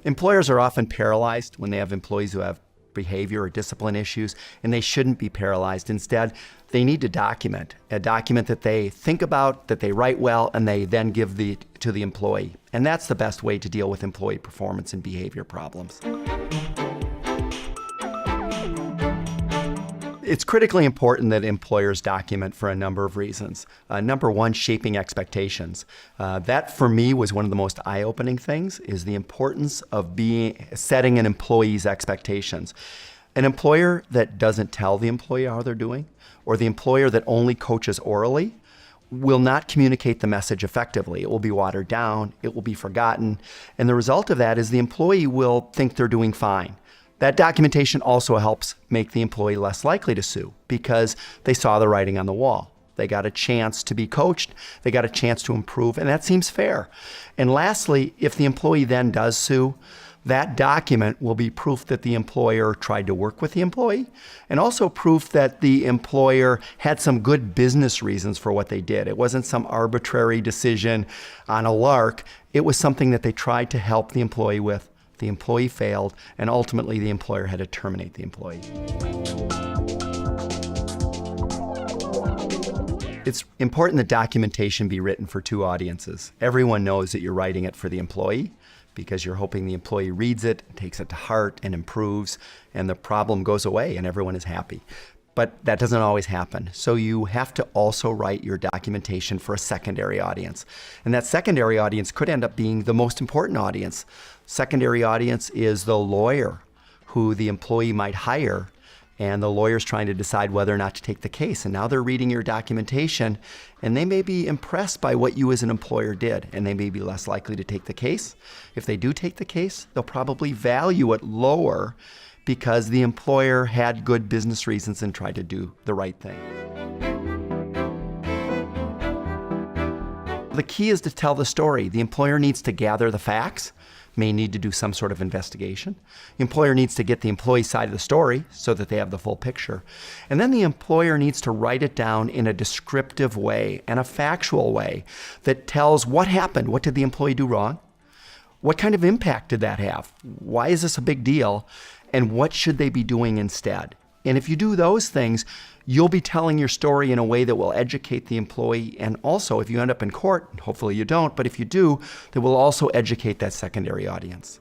Employers are often paralyzed when they have employees who have behavior or discipline issues, and they shouldn't be paralyzed. Instead, they need to document, a document that they think about, that they write well, and they then give to the employee. And that's the best way to deal with employee performance and behavior problems. It's critically important that employers document for a number of reasons. Number one, shaping expectations. That for me was one of the most eye-opening things, is the importance of setting an employee's expectations. An employer that doesn't tell the employee how they're doing, or the employer that only coaches orally, will not communicate the message effectively. It will be watered down, it will be forgotten, and the result of that is the employee will think they're doing fine. That documentation also helps make the employee less likely to sue because they saw the writing on the wall. They got a chance to be coached, they got a chance to improve, and that seems fair. And lastly, if the employee then does sue, that document will be proof that the employer tried to work with the employee, and also proof that the employer had some good business reasons for what they did. It wasn't some arbitrary decision on a lark. It was something that they tried to help the employee with. The employee failed, and ultimately the employer had to terminate the employee. It's important that documentation be written for two audiences. Everyone knows that you're writing it for the employee because you're hoping the employee reads it, takes it to heart, and improves, and the problem goes away and everyone is happy. But that doesn't always happen. So you have to also write your documentation for a secondary audience. And that secondary audience could end up being the most important audience. Secondary audience is the lawyer who the employee might hire, and the lawyer's trying to decide whether or not to take the case. And now they're reading your documentation, and they may be impressed by what you as an employer did, and they may be less likely to take the case. If they do take the case, they'll probably value it lower because the employer had good business reasons and tried to do the right thing. The key is to tell the story. The employer needs to gather the facts, may need to do some sort of investigation. The employer needs to get the employee side of the story so that they have the full picture. And then the employer needs to write it down in a descriptive way and a factual way that tells what happened. What did the employee do wrong? What kind of impact did that have? Why is this a big deal? And what should they be doing instead? And if you do those things, you'll be telling your story in a way that will educate the employee. And also, if you end up in court, hopefully you don't, but if you do, that will also educate that secondary audience.